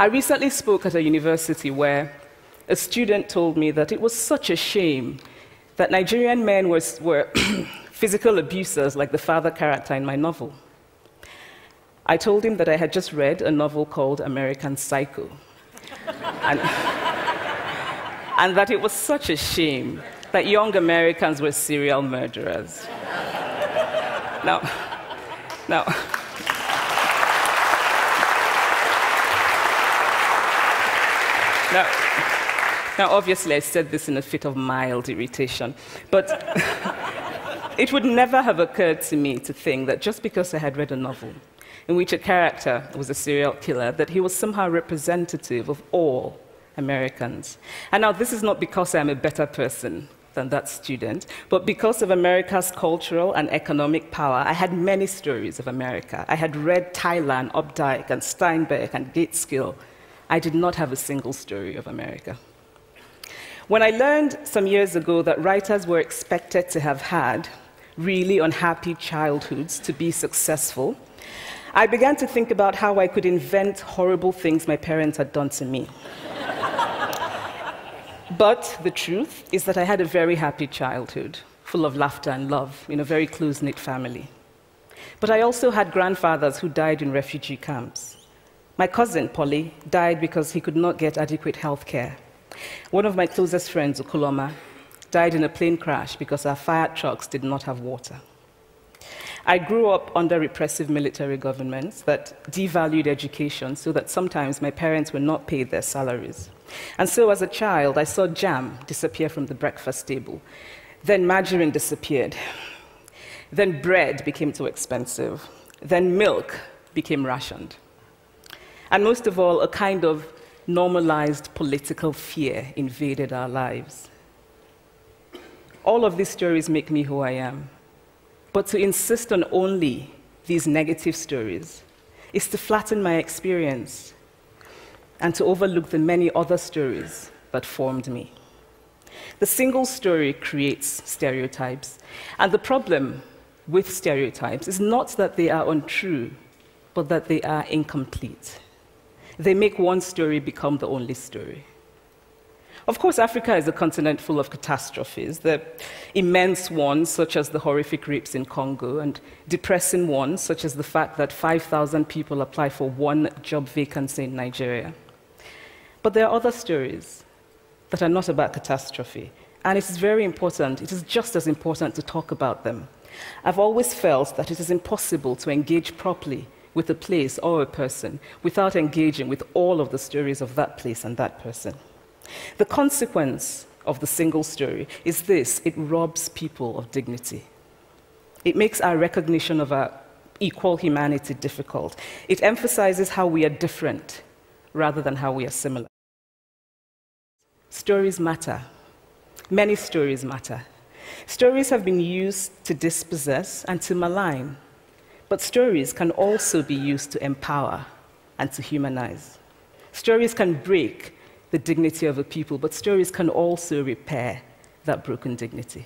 I recently spoke at a university where a student told me that it was such a shame that Nigerian men were physical abusers like the father character in my novel. I told him that I had just read a novel called American Psycho, and that it was such a shame that young Americans were serial murderers. Now, obviously, I said this in a fit of mild irritation, but it would never have occurred to me to think that just because I had read a novel in which a character was a serial killer, that he was somehow representative of all Americans. And now, this is not because I'm a better person than that student, but because of America's cultural and economic power, I had many stories of America. I had read Tyler, Updike, and Steinbeck, and Gateskill. I did not have a single story of America. When I learned some years ago that writers were expected to have had really unhappy childhoods to be successful, I began to think about how I could invent horrible things my parents had done to me. But the truth is that I had a very happy childhood, full of laughter and love, in a very close-knit family. But I also had grandfathers who died in refugee camps. My cousin, Polly, died because he could not get adequate health care. One of my closest friends, Okoloma, died in a plane crash because our fire trucks did not have water. I grew up under repressive military governments that devalued education so that sometimes my parents were not paid their salaries. And so as a child, I saw jam disappear from the breakfast table. Then margarine disappeared. Then bread became too expensive. Then milk became rationed. And most of all, a kind of normalized political fear invaded our lives. All of these stories make me who I am. But to insist on only these negative stories is to flatten my experience and to overlook the many other stories that formed me. The single story creates stereotypes. And the problem with stereotypes is not that they are untrue, but that they are incomplete. They make one story become the only story. Of course, Africa is a continent full of catastrophes, the immense ones, such as the horrific rapes in Congo, and depressing ones, such as the fact that 5,000 people apply for one job vacancy in Nigeria. But there are other stories that are not about catastrophe, and it is very important, it is just as important to talk about them. I've always felt that it is impossible to engage properly with a place or a person without engaging with all of the stories of that place and that person. The consequence of the single story is this: it robs people of dignity. It makes our recognition of our equal humanity difficult. It emphasizes how we are different rather than how we are similar. Stories matter. Many stories matter. Stories have been used to dispossess and to malign. But stories can also be used to empower and to humanize. Stories can break the dignity of a people, but stories can also repair that broken dignity.